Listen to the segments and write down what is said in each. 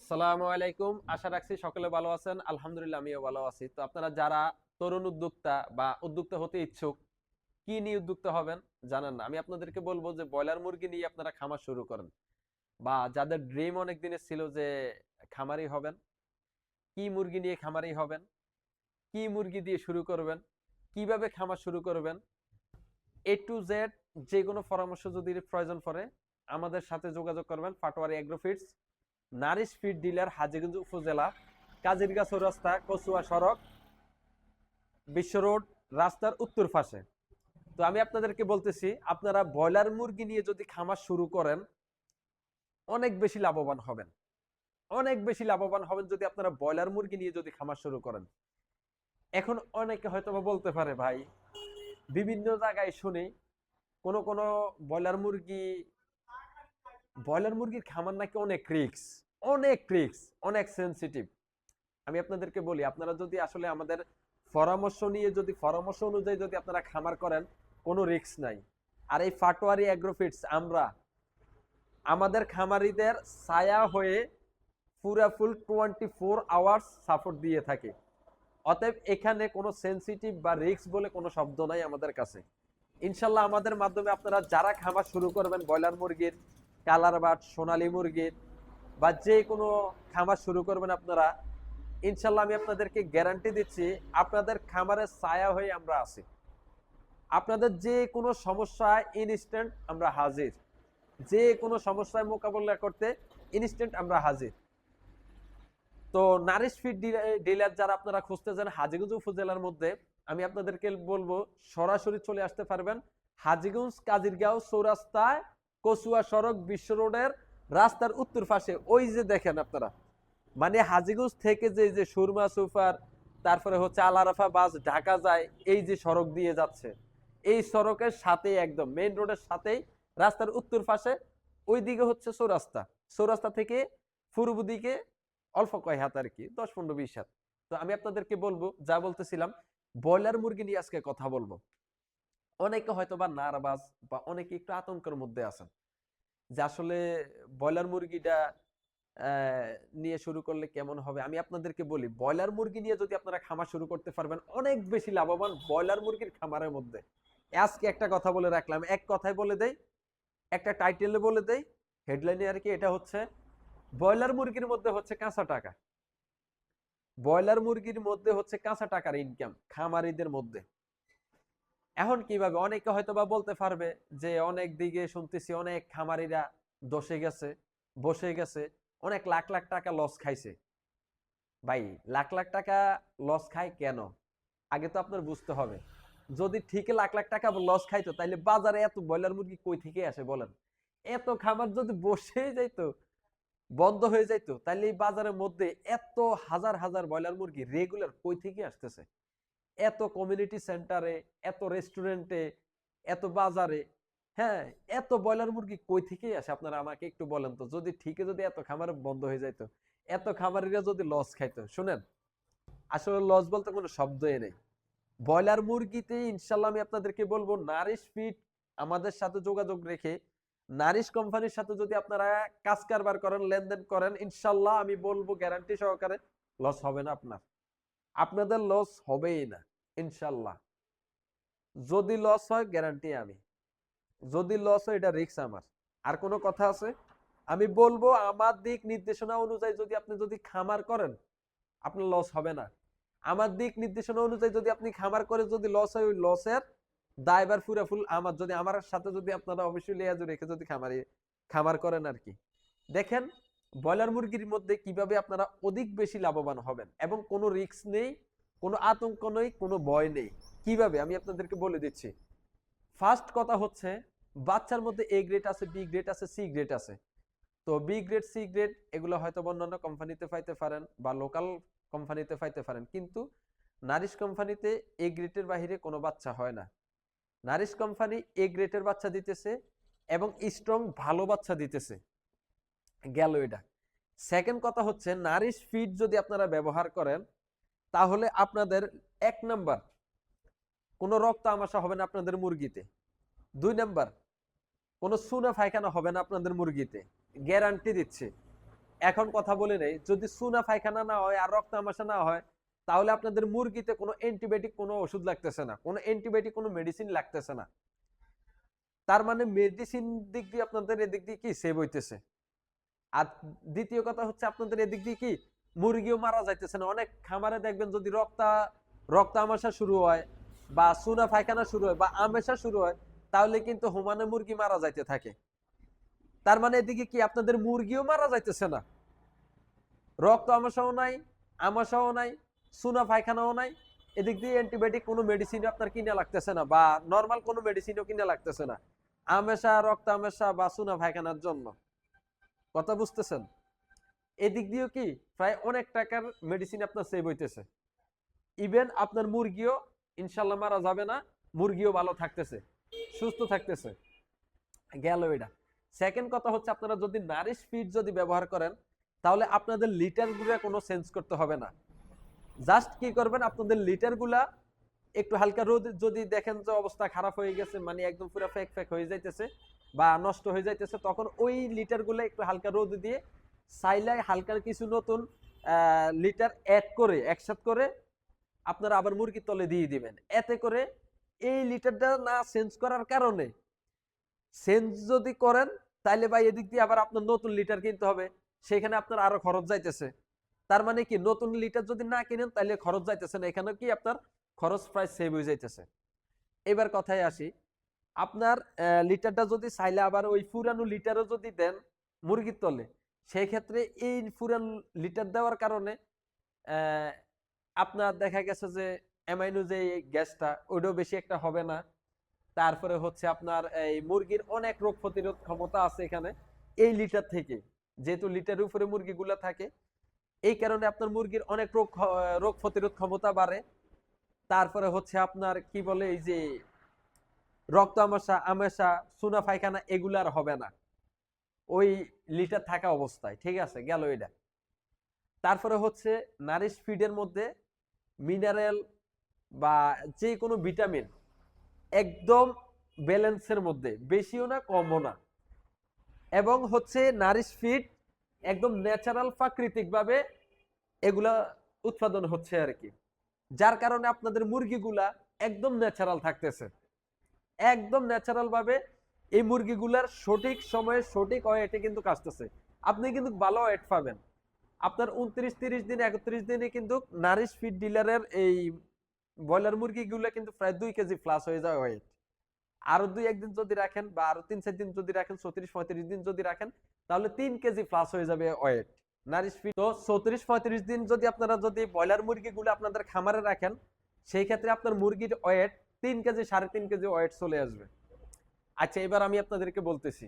আসসালামু আলাইকুম। আশা রাখছি সকলে ভালো আছেন। আলহামদুলিল্লাহ আমিও ভালো আছি। তো আপনারা যারা তরুণ উদ্যোক্তা বা উদ্যোক্তা হতে ইচ্ছুক, কি নিয়ে উদ্যোক্তা হবেন জানেন না। আমি আপনাদেরকে বলবো যে ব্রয়লার মুরগি নিয়ে আপনারা খামার শুরু করেন। বা যাদের ড্রিম অনেক দিনের ছিল যে খামারি হবেন, কি মুরগি নিয়ে খামারি হবেন, কি মুরগি দিয়ে শুরু করবেন, কিভাবে খামার শুরু করবেন, এ টু জেড যে কোনো পরামর্শ যদি প্রয়োজন পড়ে আমাদের সাথে যোগাযোগ করবেন। Patwari agro feeds, nourish feed dealer, Hajiganj Upazila, কাজিরগা চৌরাস্তা, কচুয়া সড়ক, বিশ্ব রোড, রাস্তার উত্তর পাশে। তো আমি আপনাদেরকে বলতেছি, আপনারা ব্রয়লার মুরগি নিয়ে যদি খামার শুরু করেন অনেক বেশি লাভবান হবেন। অনেক বেশি লাভবান হবেন যদি আপনারা ব্রয়লার মুরগি নিয়ে যদি খামার শুরু করেন। এখন অনেকে হয়তো বলতে পারে, ভাই বিভিন্ন জায়গায় শুনি কোন ব্রয়লার মুরগি ব্রয়লার মুরগির খামার নাকি অনেক রিস্ক, অনেক রিস্ক, অনেক সেনসিটিভ। আমি আপনাদেরকে বলি, আপনারা যদি আসলে আমাদের পরামর্শ অনুযায়ী যদি আপনারা খামার করেন কোনো রিস্ক নাই। আর এই পাটোয়ারি অ্যাগ্রোফিটস আমরা আমাদের খামারিদের ছায়া হয়ে পুরা ফুল 24 আওয়ার্স সাপোর্ট দিয়ে থাকি। অতএব এখানে কোনো সেনসিটিভ বা রিস্ক বলে কোনো শব্দ নাই আমাদের কাছে। ইনশাল্লাহ আমাদের মাধ্যমে আপনারা যারা খামার শুরু করবেন ব্রয়লার মুরগির, কালার বাট, সোনালী মুরগির বা যে কোনো খামার শুরু করবেন আপনারা, ইনশাল্লাহ আমি আপনাদেরকে গ্যারান্টি দিচ্ছি আপনাদের খামারের ছায়া হয়ে আমরা আছি। আপনাদের যে কোনো সমস্যায় ইনস্ট্যান্ট আমরা হাজির, যে কোনো সমস্যার মোকাবেলা করতে ইনস্ট্যান্ট আমরা হাজির। তো নারিশ ফিড ডিলার যারা আপনারা খুঁজতে যান হাজীগঞ্জ উপজেলার মধ্যে, আমি আপনাদেরকে বলবো সরাসরি চলে আসতে পারবেন হাজীগঞ্জ কাজিরগাঁও চৌরাস্তায়, কচুয়া সড়ক, বিশ্ব রোডের রাস্তার উত্তর পাশে। ওই যে দেখেন আপনারা, মানে হাজীগঞ্জ থেকে যে সুরমা সুপার, তারপরে হচ্ছে আলারাফা বাস ঢাকা যায়, এই যে সড়ক দিয়ে যাচ্ছে, এই সড়কের সাথে একদম মেইন রোডের সাথেই রাস্তার উত্তর পাশে ওই দিকে হচ্ছে চৌরাস্তা। চৌরাস্তা থেকে পূর্ব দিকে অল্প কয় হাত আর কি, 10-15-20 হাত। তো আমি আপনাদেরকে বলবো, যা বলতেছিলাম, ব্রয়লার মুরগি নিয়ে আজকে কথা বলবো। অনেকে হয়তো বা নার্ভাস বা অনেকে একটু আতঙ্কের মধ্যে আছেন যে আসলে ব্রয়লার মুরগিটা নিয়ে শুরু করলে কেমন হবে। আমি আপনাদেরকে বলি, ব্রয়লার মুরগি নিয়ে যদি আপনারা খামার শুরু করতে পারবেন অনেক বেশি লাভবান ব্রয়লার মুরগির খামারের মধ্যে। আজকে একটা কথা বলে রাখলাম, এক কথায় বলে দেই, একটা টাইটেলে বলে দেই, হেডলাইনে আর কি। এটা হচ্ছে ব্রয়লার মুরগির মধ্যে হচ্ছে কাঁচা টাকা। ব্রয়লার মুরগির মধ্যে হচ্ছে কাঁচা টাকার ইনকাম খামারিদের মধ্যে। এখন কিভাবে, অনেকে হয়তো বা বলতে পারবে যে অনেক দিকে শুনতেছি অনেক খামারিরা দশে গেছে, বসে গেছে, অনেক লাখ লাখ টাকা লস খাইছে। ভাই লাখ লাখ টাকা লস খায় কেন, আগে তো আপনার বুঝতে হবে। যদি ঠিক লাখ লাখ টাকা লস খাইতো তাহলে বাজারে এত ব্রয়লার মুরগি কই থেকে আসে বলেন। এত খামার যদি বসে যাইতো, বন্ধ হয়ে যাইতো, তাহলে এই বাজারের মধ্যে এত হাজার হাজার ব্রয়লার মুরগি রেগুলার কই থেকে আসতেছে। এত কমিউনিটি সেন্টারে, এত রেস্টুরেন্টে, এত বাজারে, হ্যাঁ, এত ব্রয়লার মুরগি কই থেকে আসে আপনারা আমাকে একটু বলেন তো। যদি ঠিক যদি এত খামার বন্ধ হয়ে যাইতো, এত খামারিরা যদি লস খাইতো, শুনেন, আসলে লস বলতে কোনো শব্দই নেই। ব্রয়লার মুরগিতে ইনশাল্লাহ আমি আপনাদেরকে বলবো, নারিশ ফিড আমাদের সাথে যোগাযোগ রেখে নারিশ কোম্পানির সাথে যদি আপনারা কাজ কারবার করেন, লেনদেন করেন, ইনশাল্লাহ আমি বলবো গ্যারান্টি সহকারে লস হবে না আপনার, আপনাদের লস হবেই না ইনশাল্লাহ। যদি লস হয় গ্যারান্টি আমি, যদি লস হয় এটা রিস্ক আমার। আর কোনো কথা আছে, আমি বলবো আমার দিক নির্দেশনা অনুযায়ী যদি আপনি যদি খামার করেন আপনার লস হবে না। আমার দিক নির্দেশনা অনুযায়ী যদি আপনি খামার করে যদি লস হয়, ওই লসের দায়ভার পুরা ফুল আমার। যদি আমার সাথে যদি আপনারা অবশ্যই লেয়াজ রেখে যদি খামার করেন আর কি। দেখেন ব্রয়লার মুরগির মধ্যে কিভাবে আপনারা অধিক বেশি লাভবান হবেন এবং কোনো রিস্ক নেই, কোনো আতঙ্ক নেই, কোনো ভয় নেই। কিভাবে আমি আপনাদেরকে বলে দিচ্ছি। ফার্স্ট কথা হচ্ছে, বাচ্চার মধ্যে এ গ্রেড আছে, বি গ্রেড আছে, সি গ্রেড আছে। তো বি গ্রেড, সি গ্রেড এগুলো হয়তো অন্যান্য কোম্পানিতে পাইতে পারেন বা লোকাল কোম্পানিতে পাইতে পারেন, কিন্তু নারিশ কোম্পানিতে এ গ্রেডের বাহিরে কোনো বাচ্চা হয় না। নারিশ কোম্পানি এ গ্রেডের বাচ্চা দিতেছে এবং স্ট্রং ভালো বাচ্চা দিতেছে, গেল এটা। সেকেন্ড কথা হচ্ছে, নারিশ ফিড যদি আপনারা ব্যবহার করেন তাহলে আপনাদের 1 নাম্বার কোনো রক্ত আমাশা হবে না আপনাদের মুরগিতে। 2 নাম্বার কোনো সুনা পায়খানা হবে না আপনাদের মুরগিতে, গ্যারান্টি দিচ্ছে। এখন কথা বলে নেই, যদি চুনা পায়খানা না হয় আর রক্ত আমাশা না হয়, তাহলে আপনাদের মুরগিতে কোনো অ্যান্টিবায়োটিক কোনো ওষুধ লাগতেছে না, কোনো অ্যান্টিবায়োটিক কোনো মেডিসিন লাগতেছে না। তার মানে মেডিসিন দিক দিয়ে আপনাদের এদিক দিয়ে কি সেভ হইতেছে। আর দ্বিতীয় কথা হচ্ছে আপনাদের এদিক দিয়ে কি মুরগিও মারা যাইতেছে না। অনেক খামারে দেখবেন যদি রক্ত আমাশা শুরু হয় বা চুনা পায়খানা শুরু হয় বা আমেশা শুরু হয়, তাহলে কিন্তু হুমানে মুরগি মারা যাইতে থাকে। তার মানে এদিকে কি আপনাদের মুরগিও মারা যাইতেছে না, রক্ত আমাশাও নাই, আমাশাও নাই, চুনা পায়খানাও নাই, এদিক দিয়ে অ্যান্টিবায়োটিক কোনো মেডিসিনও আপনার কিনে লাগতেছে না বা নর্মাল কোনো মেডিসিনও কিনে লাগতেছে না আমেশা, রক্ত আমেশা বা চুনা পায়খানার জন্য। কথা বুঝতেছেন? এদিক দিয়েও কি প্রায় অনেক টাকার মেডিসিন আপনার সেভ হইতেছে। ইভেন আপনার মুরগিও ইনশাল্লাহ মারা যাবে না, মুরগিও ভালো থাকতেছে, সুস্থ থাকতেছে। গেল এটা। সেকেন্ড কথা হচ্ছে আপনারা যদি নারিশ ফিড যদি ব্যবহার করেন, তাহলে আপনাদের লিটার গুলা কোনো চেঞ্জ করতে হবে না। জাস্ট কি করবেন, আপনাদের লিটার গুলা একটু হালকা রোদ যদি দেখেন যে অবস্থা খারাপ হয়ে গেছে, মানে একদম পুরো ফেক ফেক হয়ে যাইতেছে বা নষ্ট হয়ে যাইতেছে, তখন ওই লিটার গুলো একটু হালকা রোদ দিয়ে চাইলে হালকা কিছু নতুন লিটার অ্যাড করে একসাথে করে আপনারা আবার মুরগির তলে দিয়ে দিবেন। এতে করে এই লিটারটা না চেঞ্জ করার কারণে, চেঞ্জ যদি করেন তাইলে ভাই এদিক দিয়ে আবার আপনার নতুন লিটার কিনতে হবে, সেখানে আপনার আরো খরচ যাইতেছে। তার মানে কি নতুন লিটার যদি না কিনেন তাহলে খরচ যাইতেছে না, এখানে কি আপনার খরচ প্রায় সেভ হয়ে যাইতেছে। এবার কথায় আসি, আপনার লিটারটা যদি চাইলে আবার ওই পুরানো লিটারও যদি দেন মুরগির তলে, সেই ক্ষেত্রে এই পুরান লিটার দেওয়ার কারণে আপনার দেখা গেছে যে অ্যামাইনো যে গ্যাসটা ওইটাও বেশি একটা হবে না। তারপরে হচ্ছে আপনার এই মুরগির অনেক রোগ প্রতিরোধ ক্ষমতা আছে এখানে এই লিটার থেকে, যেহেতু লিটারের উপরে মুরগিগুলা থাকে, এই কারণে আপনার মুরগির অনেক রোগ প্রতিরোধ ক্ষমতা বাড়ে। তারপরে হচ্ছে আপনার কি বলে এই যে রক্ত আমাশা চুনা পায়খানা এগুলো আর হবে না ওই লিটার থাকা অবস্থায়। ঠিক আছে, গেল এটা। তারপরে হচ্ছে নারিশ ফিডের মধ্যে মিনারেল বা যে কোনো ভিটামিন একদম ব্যালেন্সের মধ্যে, বেশিও না কমও না। এবং হচ্ছে নারিশ ফিড একদম ন্যাচারাল প্রাকৃতিক ভাবে এগুলা উৎপাদন হচ্ছে আর কি, যার কারণে আপনাদের মুরগিগুলা একদম ন্যাচারাল থাকতেছে, একদম ন্যাচারাল ভাবে এই মুরগিগুলার সঠিক সময়ে সঠিক ওয়েটে কিন্তু কাটতেছে। আপনি কিন্তু ভালো ওয়েট পাবেন। আপনার 29-30 দিন 31 দিনে কিন্তু নারিশ ফিড ডিলারের এই ব্রয়লার মুরগিগুলো কিন্তু প্রায় 2 কেজি প্লাস হয়ে যায় ওয়েট। আরো 2-1 দিন যদি রাখেন বা আরো 3-4 দিন যদি রাখেন, 34-35 দিন যদি রাখেন, তাহলে 3 কেজি প্লাস হয়ে যাবে ওয়েট নারিশ ফিড। তো 34-35 দিন যদি আপনারা যদি ব্রয়লার মুরগিগুলো আপনাদের খামারে রাখেন, সেই ক্ষেত্রে আপনার মুরগির ওয়েট 3 কেজি 3.5 কেজি ওয়েট চলে আসবে। আচ্ছা, এবার আমি আপনাদেরকে বলতেছি,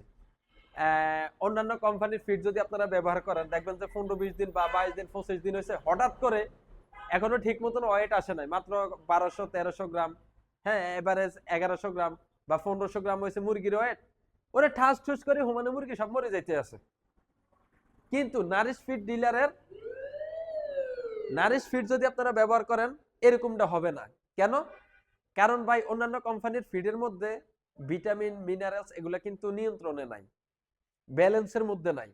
অন্যান্য কোম্পানির ফিড যদি আপনারা ব্যবহার করেন, দেখবেন যে 15-20 দিন বা 22 দিন 25 দিন হয়েছে, হঠাৎ করে এখনো ঠিক মতন ওয়েট আসে নাই, মাত্র 1200-1300 গ্রাম, হ্যাঁ এভারেজ 1100 গ্রাম বা 1500 গ্রাম হয়েছে মুরগির ওয়েট, ওরে ঠাস ঠুস করে হুমানে মুরগি সব মরে যাইতে আছে। কিন্তু নারিশ ফিড ডিলারের নারিশ ফিড যদি আপনারা ব্যবহার করেন, এরকমটা হবে না। কেন? কারণ ভাই অন্যান্য কোম্পানির ফিডের মধ্যে ভিটামিন মিনারেলস এগুলা কিন্তু নিয়ন্ত্রণে নাই, ব্যালেন্সের মধ্যে নাই।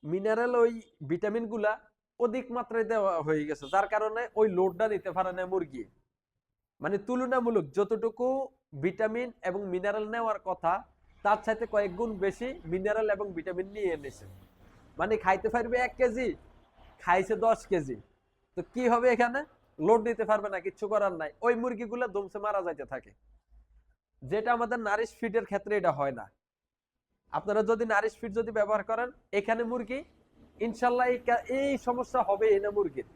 মিনারেল ওই ভিটামিন গুলা অধিক মাত্রায় দেওয়া হয়ে গেছে, যার কারণে ওই লোডটা নিতে পারে না মুরগি। মানে তুলনামূলক যতটুকু ভিটামিন এবং মিনারেল নেওয়ার কথা, তার সাথে কয়েক গুণ বেশি মিনারেল এবং ভিটামিন নিয়ে এনেছে। মানে খাইতে পারবে 1 কেজি, খাইছে 10 কেজি, তো কি হবে এখানে? লোড নিতে পারবে না, কিচ্ছু করার নাই, ওই মুরগিগুলো দমসে মারা যাইতে থাকে। যেটা আমাদের নারিশ ফিডের ক্ষেত্রে এটা হয় না। আপনারা যদি নারিশ ফিড যদি ব্যবহার করেন, এখানে মুরগি ইনশাল্লাহ এই সমস্যা হবে না মুরগির।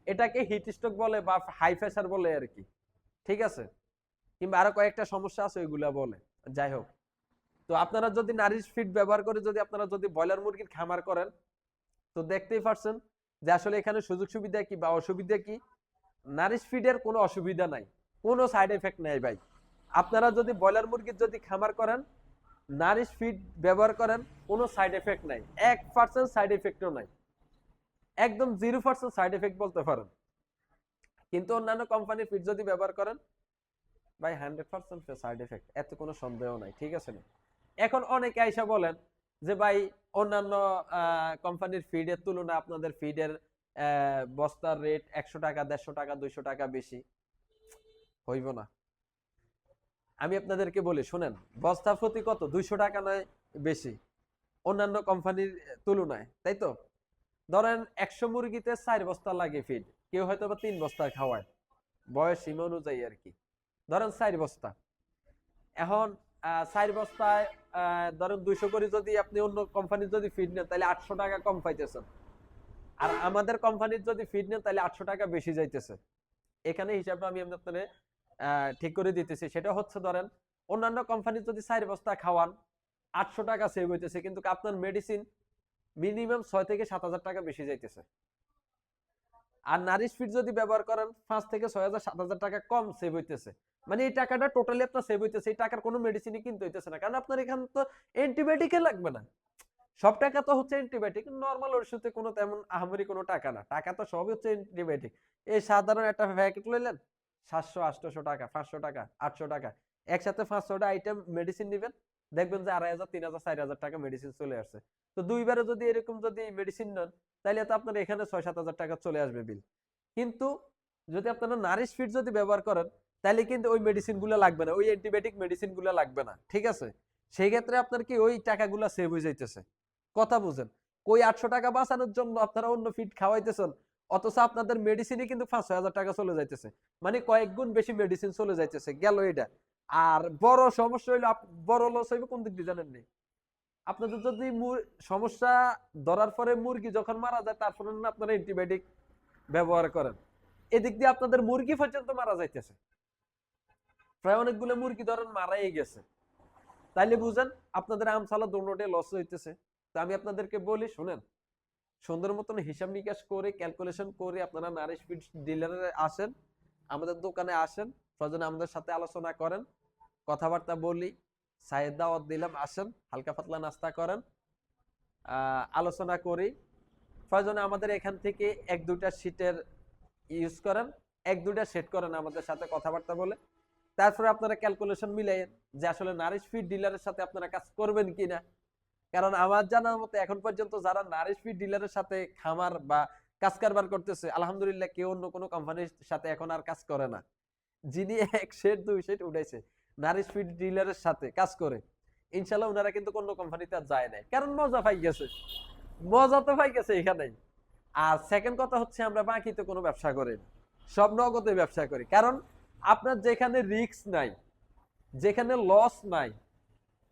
এটাকে হিট স্ট্রোক বলে বা হাই প্রেসার বলে আর কি। ঠিক আছে, কিংবা আরো কয়েকটা সমস্যা আছে ওইগুলা বলে। যাই হোক, তো আপনারা যদি নারিশ ফিড ব্যবহার করে যদি আপনারা যদি ব্রয়লার মুরগির খামার করেন, তো দেখতেই পারছেন যে আসলে এখানে সুযোগ সুবিধা কি বা অসুবিধা কি। নারিশ ফিডের কোনো অসুবিধা নাই, কোনো সাইড এফেক্ট নাই ভাই। আপনারা যদি ব্রয়লার মুরগির যদি খামার করেন, নারিশ ফিড ব্যবহার করেন, কোনো সাইড এফেক্ট নাই, 1% সাইড এফেক্টও নাই, একদম 0% সাইড এফেক্ট বলতে পারেন। কিন্তু অন্যান্য কোম্পানির ফিড যদি ব্যবহার করেন ভাই 100% সাইড এফেক্ট, এত কোনো সন্দেহ নাই। ঠিক আছে না? এখন অনেকে আইসা বলেন যে ভাই অন্যান্য কোম্পানির ফিডের তুলনায় আপনাদের ফিডের বস্তার রেট 100 টাকা 150 টাকা 200 টাকা বেশি হইব না। আমি আপনাদেরকে বলি শুনেন, বস্তা প্রতি কত 200 টাকা নয় বেশি অন্যান্য কোম্পানির তুলনায়, তাই তো? ধরেন 100 মুরগিতে 4 বস্তা লাগে ফিড, কেউ হয়তো বা 3 বস্তা খাওয়ায় বয়স সীমা অনুযায়ী আর কি। ধরেন 4 বস্তা, এখন 4 বস্তায় ধরেন 200 করে যদি আপনি অন্য কোম্পানির যদি ফিড নেন তাহলে 800 টাকা কম পাইতেছেন, আর আমাদের কোম্পানির যদি ফিড নেন তাহলে 800 টাকা বেশি যাইতেছে। এখানে হিসাবটা আমি আপনাদের ঠিক করে দিতেছি। সেটা হচ্ছে ধরেন অন্যান্য কোম্পানির যদি 4 বস্তা খাওয়ান 800 টাকা সেভ হইতেছে, কিন্তু আপনার মেডিসিন মিনিমাম 6 থেকে 7,000 টাকা বেশি যাইতেছে। আর নারিশ ফিড যদি ব্যবহার করেন 5 থেকে 6,000 7,000 টাকা কম সেভ হইতেছে। মানে এই টাকাটা টোটালি আপনার সেভ হইতেছে, এই টাকার কোনো মেডিসিনই কিনতে হইতেছে না, কারণ আপনার এখানে তো অ্যান্টিবায়োটিকই লাগবে না। সব টাকা তো হচ্ছে অ্যান্টিবায়োটিক, নরমাল ওষুধে কোনো তেমন আহামরি কোনো টাকা না, টাকা তো সবই হচ্ছে অ্যান্টিবায়োটিক। এই সাধারণ একটা প্যাকেট লইলেন 700 800 টাকা 500 টাকা 800 টাকা, একসাথে 500টা আইটেম মেডিসিন নেবেন, দেখবেন যে 2,500 3,000 4,000 টাকা মেডিসিন চলে আসছে। তো দুইবারে যদি এরকম যদি মেডিসিন নেন তাহলে তো আপনার এখানে 6-7,000 টাকা চলে আসবে বিল। কিন্তু যদি আপনারা নারিশ ফিড যদি ব্যবহার করেন তাহলে কিন্তু ওই মেডিসিন গুলো লাগবে না, ওই অ্যান্টিবায়োটিক মেডিসিন গুলো লাগবে না, ঠিক আছে? সেই ক্ষেত্রে আপনার কি ওই টাকাগুলো সেভ হয়ে যাইতেছে। কথা বুঝেন, কই 800 টাকা বাঁচানোর জন্য আপনারা অন্য ফিড খাওয়াইতেছেন, অথচ আপনাদের মেডিসিনই কিন্তু 5-6,000 টাকা চলে যাইতেছে, মানে কয়েক গুণ বেশি মেডিসিন চলে যাইতেছে গেল এটা। আর বড় সমস্যা হইলো বড় লস হইবে কোন দিক দিয়ে জানেন নি? আপনাদের যদি সমস্যা ধরার পরে মুরগি যখন মারা যায় তারপরে আপনারা অ্যান্টিবায়োটিক ব্যবহার করেন, এদিক দিয়ে আপনাদের মুরগি পর্যন্ত মারা যাইতেছে, প্রায় অনেকগুলো মুরগি ধরেন মারাই গেছে। তাইলে বুঝেন আপনাদের আমসালা দোনোটাই লস হইতেছে। তো আমি আপনাদেরকে বলি শুনেন, সুন্দর মতন হিসাব নিকাশ করে ক্যালকুলেশন করে আপনারা নারিশ ফিড ডিলারে আসেন, আমাদের দোকানে আসেন, প্রয়োজনে আমাদের সাথে আলোচনা করেন, কথাবার্তা বলি, চায়ের দাওয়াত দিলাম, আসেন হালকা পাতলা নাস্তা করেন, আলোচনা করি, প্রয়োজনে আমাদের এখান থেকে 1-2টা সিটের ইউজ করেন, 1-2টা সেট করেন আমাদের সাথে কথাবার্তা বলে, তারপরে আপনারা ক্যালকুলেশন মিলাইয়েন যে আসলে নারিশ ফিড ডিলারের সাথে আপনারা কাজ করবেন কিনা। কারণ আমার জানার মতে এখন পর্যন্ত যারা নারিশ ফিড ডিলারের সাথে খামার বা কাজ কারবার করতেছে আলহামদুলিল্লাহ কেউ অন্য কোনো কোম্পানির সাথে এখন আর কাজ করে না। যিনি 1 সেট 2 সেট উঠাইছে নারিশ ফিড ডিলারের সাথে কাজ করে, ইনশাআল্লাহ ওনারা কিন্তু অন্য কোম্পানিতে আর যায় নাই, কারণ মজা পাই গেছে, মজা তো পাই গেছে এখানেই। আর সেকেন্ড কথা হচ্ছে আমরা বাকিতে কোনো ব্যবসা করি না, সব নগদে ব্যবসা করি, কারণ আপনার যেখানে রিস্ক নাই, যেখানে লস নাই,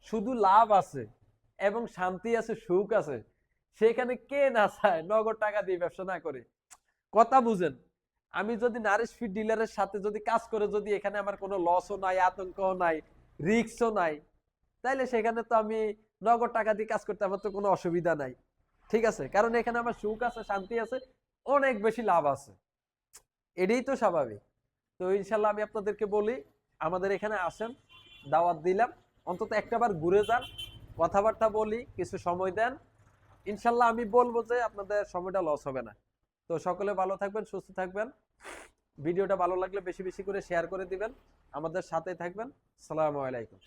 শুধু লাভ আছে এবং শান্তি আছে সুখ আছে, সেখানে কে না চায় নগদ টাকা দিয়ে ব্যবসা না করে। কথা বুঝেন, আমি যদি নারিশ ফিড ডিলারের সাথে যদি কাজ করে যদি এখানে আমার কোনো লসও নাই আতঙ্কও নাই রিস্কও নাই, তাইলে সেখানে তো আমি নগদ টাকা দিয়ে কাজ করতে আমার তো কোনো অসুবিধা নাই, ঠিক আছে? কারণ এখানে আমার সুখ আছে শান্তি আছে অনেক বেশি লাভ আছে, এটাই তো স্বাভাবিক। তো ইনশাল্লাহ আমি আপনাদেরকে বলি আমাদের এখানে আসেন, দাওয়াত দিলাম, অন্তত একটাবার ঘুরে যান, কথাবার্তা বলি, কিছু সময় দেন, ইনশাল্লাহ আমি বলবো যে আপনাদের সময়টা লস হবে না। তো সকলে ভালো থাকবেন, সুস্থ থাকবেন, ভিডিওটা ভালো লাগলে বেশি বেশি করে শেয়ার করে দিবেন, আমাদের সাথে থাকবেন। আসসালামু আলাইকুম।